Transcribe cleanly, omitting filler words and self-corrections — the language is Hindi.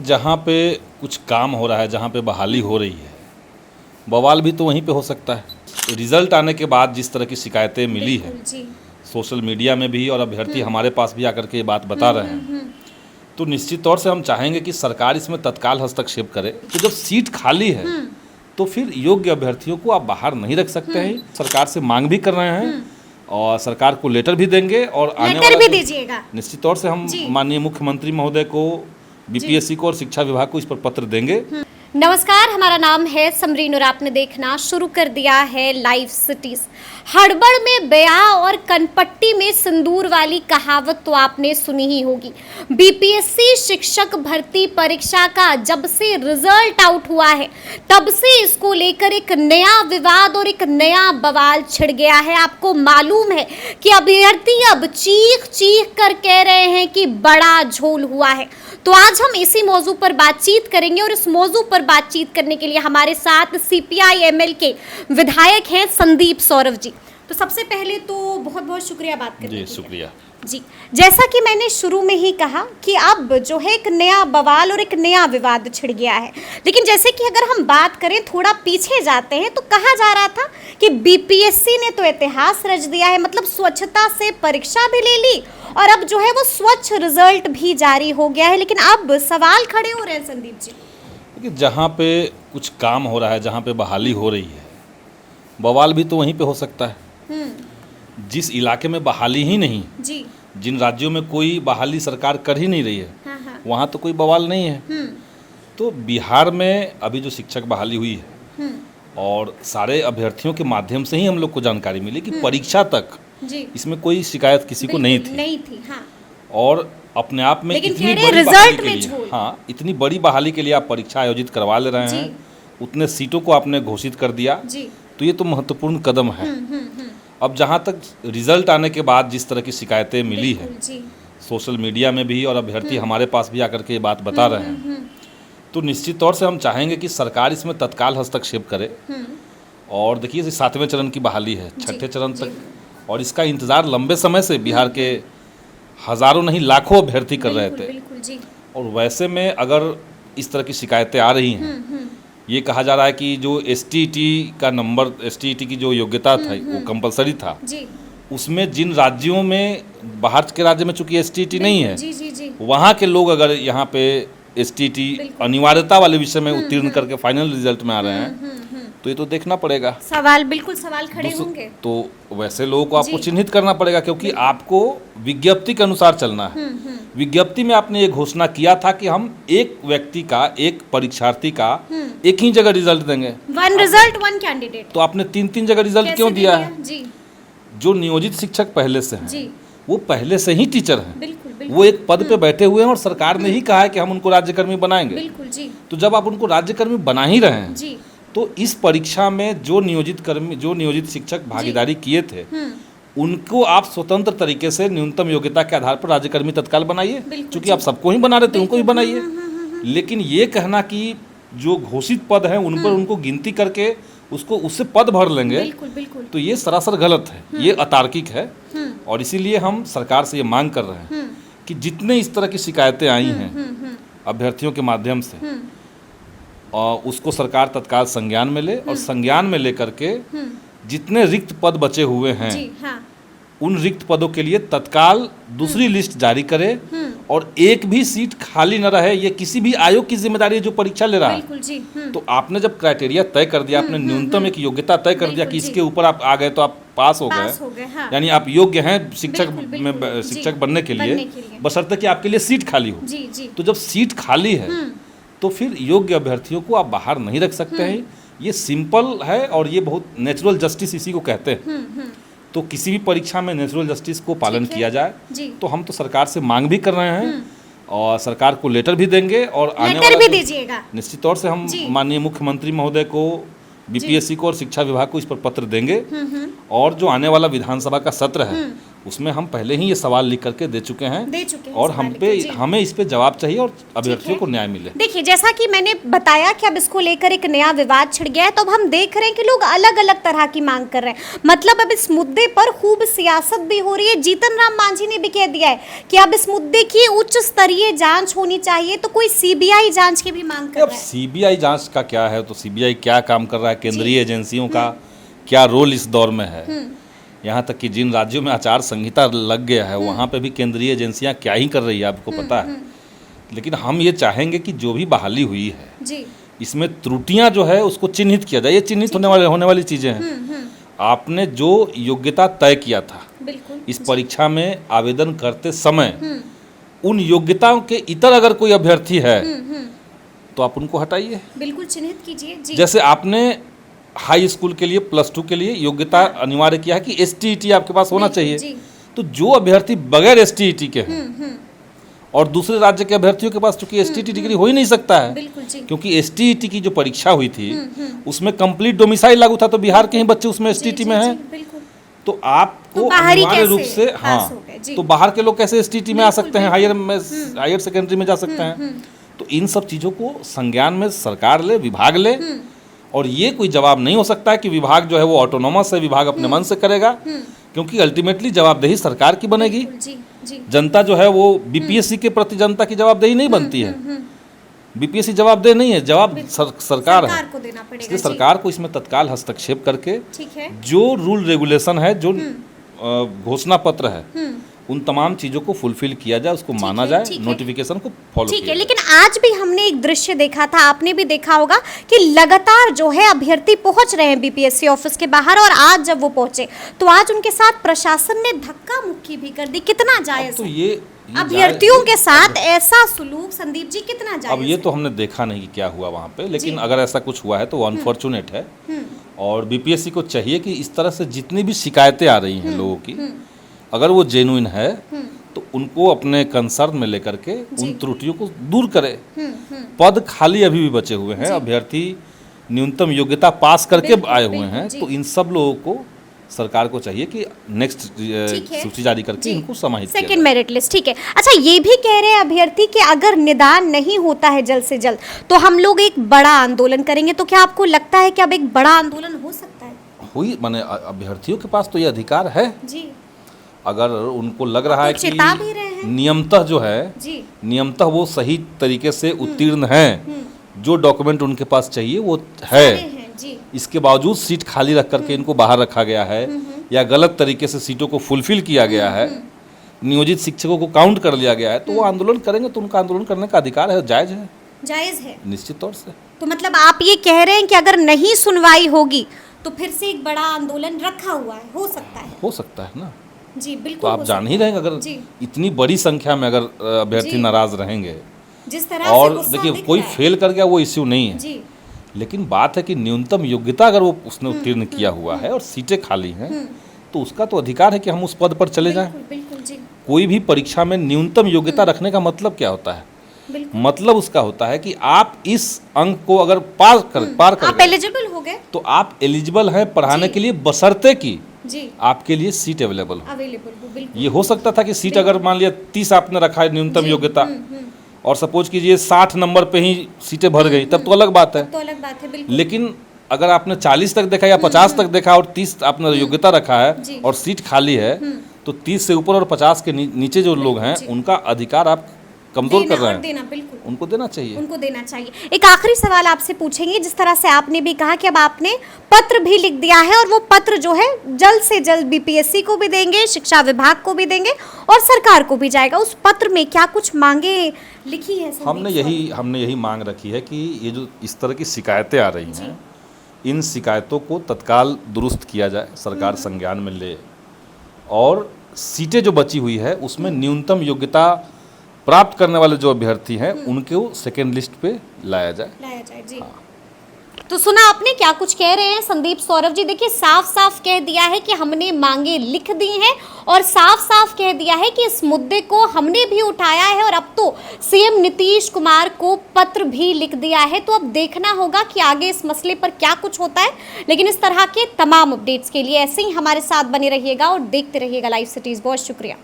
जहाँ पे कुछ काम हो रहा है, जहाँ पे बहाली हो रही है, बवाल भी तो वहीं पे हो सकता है। रिजल्ट आने के बाद जिस तरह की शिकायतें मिली है सोशल मीडिया में भी, और अभ्यर्थी हमारे पास भी आकर के ये बात बता रहे हैं, तो निश्चित तौर से हम चाहेंगे कि सरकार इसमें तत्काल हस्तक्षेप करे। तो जब सीट खाली है तो फिर योग्य अभ्यर्थियों को आप बाहर नहीं रख सकते हैं। सरकार से मांग भी कर रहे हैं और सरकार को लेटर भी देंगे, और आने वाला भी दीजिएगा। निश्चित तौर से हम माननीय मुख्यमंत्री महोदय को, बीपीएससी को और शिक्षा विभाग को इस पर पत्र देंगे। नमस्कार, हमारा नाम है समरीन और आपने देखना शुरू कर दिया है लाइव सिटीज। हड़बड़ में बयां और कनपट्टी में सिंदूर वाली कहावत तो आपने सुनी ही होगी। बीपीएससी शिक्षक भर्ती परीक्षा का जब से रिजल्ट आउट हुआ है तब से इसको लेकर एक नया विवाद और एक नया बवाल छिड़ गया है। आपको मालूम है कि अभ्यर्थी अब चीख चीख कर कह रहे हैं कि बड़ा झोल हुआ है। तो आज हम इसी मौजू पर बातचीत करेंगे, और इस मौजू पर बातचीत करने के लिए हमारे साथ सीपीआई-एमएल के विधायक हैं संदीप सौरव जी। तो सबसे पहले तो बहुत बहुत शुक्रिया बात करने के लिए। जी शुक्रिया जी। जैसा कि मैंने शुरू में ही कहा कि अब जो है एक नया बवाल और एक नया विवाद छिड़ गया है, लेकिन जैसे कि अगर हम बात करें, थोड़ा पीछे जाते हैं, तो कहा जा रहा था कि बीपीएससी ने तो इतिहास रच दिया है, मतलब स्वच्छता से परीक्षा भी ले ली और अब जो है वो स्वच्छ रिजल्ट भी जारी हो गया है। लेकिन अब सवाल खड़े हो रहे हैं संदीप जी। कि जहाँ पे कुछ काम हो रहा है, जहाँ पे बहाली हो रही है, बवाल भी तो वहीं पे हो सकता है। जिस इलाके में बहाली ही नहीं जी, जिन राज्यों में कोई बहाली सरकार कर ही नहीं रही है, हाँ। वहाँ तो कोई बवाल नहीं है। तो बिहार में अभी जो शिक्षक बहाली हुई है, और सारे अभ्यर्थियों के माध्यम से ही हम लोग को जानकारी मिली कि परीक्षा तक जी इसमें कोई शिकायत किसी को नहीं थी। हाँ। और अपने आप में लेकिन इतनी कह रहे बड़ी रिजल्ट बहाली के में लिए, झोल। हाँ, इतनी बड़ी बहाली के लिए आप परीक्षा आयोजित करवा ले रहे हैं, उतने सीटों को आपने घोषित कर दिया, तो ये तो महत्वपूर्ण कदम है। अब जहाँ तक रिजल्ट आने के बाद जिस तरह की शिकायतें मिली है सोशल मीडिया में भी, और अभ्यर्थी हमारे पास भी आकर के ये बात बता रहे हैं, तो निश्चित तौर से हम चाहेंगे कि सरकार इसमें तत्काल हस्तक्षेप करे। और देखिए, 7वें चरण की बहाली है, 6ठे चरण तक, और इसका इंतज़ार लंबे समय से बिहार के हज़ारों नहीं लाखों अभ्यर्थी कर रहे थे। और वैसे में अगर इस तरह की शिकायतें आ रही हैं, ये कहा जा रहा है कि जो एसटीईटी का नंबर, एसटीईटी की जो योग्यता था वो कंपलसरी था, उसमें जिन राज्यों में, बाहर के राज्य में चूंकि एसटीईटी नहीं है, वहाँ के लोग अगर यहाँ पे एसटीईटी अनिवार्यता वाले विषय में उत्तीर्ण करके फाइनल रिजल्ट में आ रहे हैं, तो ये तो देखना पड़ेगा। सवाल खड़े होंगे। तो वैसे लोगों को आपको चिन्हित करना पड़ेगा, क्योंकि आपको विज्ञप्ति के अनुसार चलना है। विज्ञप्ति में आपने ये घोषणा किया था कि हम एक व्यक्ति का, एक परीक्षार्थी का एक ही जगह रिजल्ट देंगे, वन रिजल्ट वन कैंडिडेट। तो आपने 3 जगह रिजल्ट क्यों दिया है? जो नियोजित शिक्षक पहले से हैं, वो पहले से ही टीचर हैं, वो एक पद पे बैठे हुए हैं, और सरकार ने ही कहा है कि हम उनको राज्यकर्मी बनाएंगे। तो जब आप उनको राज्यकर्मी बना ही रहे हैं, तो इस परीक्षा में जो नियोजित शिक्षक भागीदारी किए थे, उनको आप स्वतंत्र तरीके से न्यूनतम योग्यता के आधार पर राज्यकर्मी तत्काल बनाइए, क्योंकि आप सबको ही बना रहे थे, उनको ही बनाइए। लेकिन ये कहना कि जो घोषित पद है उन पर उनको गिनती करके उससे पद भर लेंगे, तो ये सरासर गलत है, ये अतार्किक है। और इसीलिए हम सरकार से ये मांग कर रहे हैं कि जितने इस तरह की शिकायतें आई हैं अभ्यर्थियों के माध्यम से, और उसको सरकार तत्काल संज्ञान में ले, और संज्ञान में लेकर के जितने रिक्त पद बचे हुए हैं, उन रिक्त पदों के लिए तत्काल दूसरी लिस्ट जारी करे, और एक भी सीट खाली न रहे। ये किसी भी आयोग की जिम्मेदारी है जो परीक्षा ले रहा है। तो आपने जब क्राइटेरिया तय कर दिया, आपने न्यूनतम एक योग्यता तय कर दिया कि इसके ऊपर आप आ गए तो आप पास हो गए, यानी आप योग्य हैं शिक्षक बनने के लिए, बशर्ते कि आपके लिए सीट खाली हो। तो जब सीट खाली है तो फिर योग्य अभ्यर्थियों को आप बाहर नहीं रख सकते हैं। ये सिंपल है, और ये बहुत नेचुरल जस्टिस इसी को कहते हैं। तो किसी भी परीक्षा में नेचुरल जस्टिस को पालन किया जाए। तो हम तो सरकार से मांग भी कर रहे हैं, और सरकार को लेटर भी देंगे, और आने वाला भी दीजिएगा। निश्चित तौर से हम माननीय मुख्यमंत्री महोदय को, बीपीएससी को और शिक्षा विभाग को इस पर पत्र देंगे। और जो आने वाला विधानसभा का सत्र है उसमें हम पहले ही ये सवाल लिख करके दे चुके हैं और हमें इस पे जवाब चाहिए और अभ्यर्थियों को न्याय मिले। देखिए, जैसा कि मैंने बताया कि अब इसको लेकर एक नया विवाद छिड़ गया है, तो अब हम देख रहे हैं कि लोग अलग अलग तरह की मांग कर रहे हैं। मतलब अब इस मुद्दे पर खूब सियासत भी हो रही है। जीतन राम मांझी ने भी कह दिया है कि अब इस मुद्दे की उच्च स्तरीय जांच होनी चाहिए, तो कोई सीबीआई जांच की भी मांग कर रहा है। सीबीआई जांच का क्या है, तो सीबीआई क्या काम कर रहा है, केंद्रीय एजेंसियों का क्या रोल इस दौर में है। यहाँ तक कि जिन राज्यों में आचार संहिता लग गया है वहाँ पे भी केंद्रीय एजेंसियाँ क्या ही कर रही है आपको पता है। लेकिन हम ये चाहेंगे कि जो भी बहाली हुई है जी, इसमें त्रुटियां जो है उसको चिन्हित किया जाए। ये चिन्हित होने वाली चीज़ें हैं। आपने जो योग्यता तय किया था इस परीक्षा में आवेदन करते समय, उन योग्यताओं के इतर अगर कोई अभ्यर्थी है तो आप उनको हटाइए, बिल्कुल चिन्हित कीजिए। जैसे आपने हाई स्कूल के लिए +2 के लिए योग्यता अनिवार्य किया है कि STET आपके पास होना चाहिए। तो जो अभ्यर्थी बगैर STET के हैं और दूसरे राज्य के अभ्यर्थियों के पास चूंकि STET डिग्री हो ही नहीं सकता है, क्योंकि STET की जो परीक्षा हुई थी उसमें कंप्लीट डोमिसाइल लागू था, तो बिहार के ही बच्चे उसमें STET में हैं। तो आपको अनिवार्य रूप से तो बाहर के लोग कैसे STET में आ सकते हैं, हायर सेकेंडरी में जा सकते हैं। तो इन सब चीज़ों को संज्ञान में सरकार ले, विभाग ले। और ये कोई जवाब नहीं हो सकता है कि विभाग जो है वो ऑटोनोमस है, विभाग अपने मन से करेगा, क्योंकि अल्टीमेटली जवाबदही सरकार की बनेगी। जनता जो है वो बीपीएससी के प्रति जनता की जवाबदेही नहीं बनती है। बीपीएससी जवाबदेह नहीं है, जवाब सरकार है। इसलिए सरकार को इसमें तत्काल हस्तक्षेप करके जो रूल रेगुलेशन है, जो घोषणा पत्र है, उन तमाम चीजों को फुलफिल किया जाए, उसको माना जाए, नोटिफिकेशन को फॉलो किया जाए। लेकिन आज भी हमने एक दृश्य देखा था, आपने भी देखा होगा कि लगातार जो है अभ्यर्थी पहुंच रहे हैं बीपीएससी ऑफिस के बाहर, और आज जब वो पहुंचे तो आज उनके साथ प्रशासन ने धक्का मुक्की भी कर दी। कितना जायज तो ये अभ्यर्थियों के साथ ऐसा सुलूक, संदीप जी, कितना जायज? अब ये तो हमने देखा नहीं कि क्या हुआ वहाँ पे, लेकिन अगर ऐसा कुछ हुआ है तो अनफॉर्चुनेट है। और बीपीएससी को चाहिए कि इस तरह से जितनी भी शिकायतें आ रही हैं लोगों की, अगर वो जेन्युइन है तो उनको अपने कंसर्न में लेकर के उन त्रुटियों को दूर करे। पद खाली अभी भी बचे हुए हैं, अभ्यर्थी न्यूनतम योग्यता पास करके आए हुए हैं, तो इन सब लोगों को सरकार को चाहिए कि नेक्स्ट सूची जारी करके इनको समाहित किया जाए। सेकंड मेरिट लिस्ट, ठीक है। अच्छा, ये भी कह रहे हैं अभ्यर्थी कि अगर निदान नहीं होता है जल्द से जल्द तो हम लोग एक बड़ा आंदोलन करेंगे। तो क्या आपको लगता है कि अब एक बड़ा आंदोलन हो सकता है? हुई, माने अभ्यर्थियों के पास तो ये अधिकार है जी। अगर उनको लग रहा है कि नियमतः जो है, नियमतः वो सही तरीके से उत्तीर्ण हैं, जो डॉक्यूमेंट उनके पास चाहिए वो है, इसके बावजूद सीट खाली रख करके इनको बाहर रखा गया है या गलत तरीके से सीटों को फुलफिल किया गया है, नियोजित शिक्षकों को काउंट कर लिया गया है, तो वो आंदोलन करेंगे। तो उनका आंदोलन करने का अधिकार है, जायज है निश्चित तौर से। तो मतलब आप ये कह रहे हैं कि अगर नहीं सुनवाई होगी तो फिर से एक बड़ा आंदोलन रखा हुआ है, हो सकता है ना जी, बिल्कुल। तो आप जान ही रहे हैं, अगर इतनी बड़ी संख्या में अगर अभ्यर्थी नाराज रहेंगे, जिस तरह और देखिए कोई फेल कर गया वो इश्यू नहीं है जी। लेकिन बात है कि न्यूनतम योग्यता अगर वो उसने उत्तीर्ण किया हुआ है और सीटें खाली हैं, तो उसका तो अधिकार है कि हम उस पद पर चले जाएं। कोई भी परीक्षा में न्यूनतम योग्यता रखने का मतलब क्या होता है? मतलब उसका होता है कि आप इस अंक को अगर पार कर आप एलिजिबल हो गए, तो आप एलिजिबल हैं पढ़ाने के लिए, बशर्ते कि आपके लिए सीट अवेलेबल हो। ये हो सकता था कि सीट अगर मान लिया 30 आपने रखा है न्यूनतम योग्यता, और सपोज कीजिए 60 नंबर पे ही सीटें भर गई, तब तो अलग बात है। लेकिन अगर आपने 40 तक देखा या 50 तक देखा और 30 आपने योग्यता रखा है और सीट खाली है, तो 30 से ऊपर और 50 के नीचे जो लोग हैं उनका अधिकार आप कमजोर कर रहे हैं। उनको देना चाहिए। एक आखिरी सवाल आपसे पूछेंगे, जिस तरह से आपने भी कहा कि अब आपने पत्र भी लिख दिया है और वो पत्र जो है जल्द से जल्द बीपीएससी को भी देंगे, शिक्षा विभाग को भी देंगे और सरकार को भी जाएगा, उस पत्र में क्या कुछ मांगे लिखी है? हमने यही मांग रखी है कि ये जो इस तरह की शिकायतें आ रही हैं, इन शिकायतों को तत्काल दुरुस्त किया जाए, सरकार संज्ञान में ले, और सीटें जो बची हुई है उसमें न्यूनतम योग्यता प्राप्त करने वाले जो अभ्यर्थी हैं उनको सेकेंड लिस्ट पे लाया जाए जी। हाँ। तो सुना आपने क्या कुछ कह रहे हैं संदीप सौरभ जी। देखिए साफ साफ कह दिया है कि हमने मांगे लिख दी हैं और साफ साफ कह दिया है कि इस मुद्दे को हमने भी उठाया है और अब तो सीएम नीतीश कुमार को पत्र भी लिख दिया है। तो अब देखना होगा कि आगे इस मसले पर क्या कुछ होता है। लेकिन इस तरह के तमाम अपडेट्स के लिए ऐसे ही हमारे साथ बने रहिएगा और देखते रहिएगा लाइव सिटीज। बहुत शुक्रिया।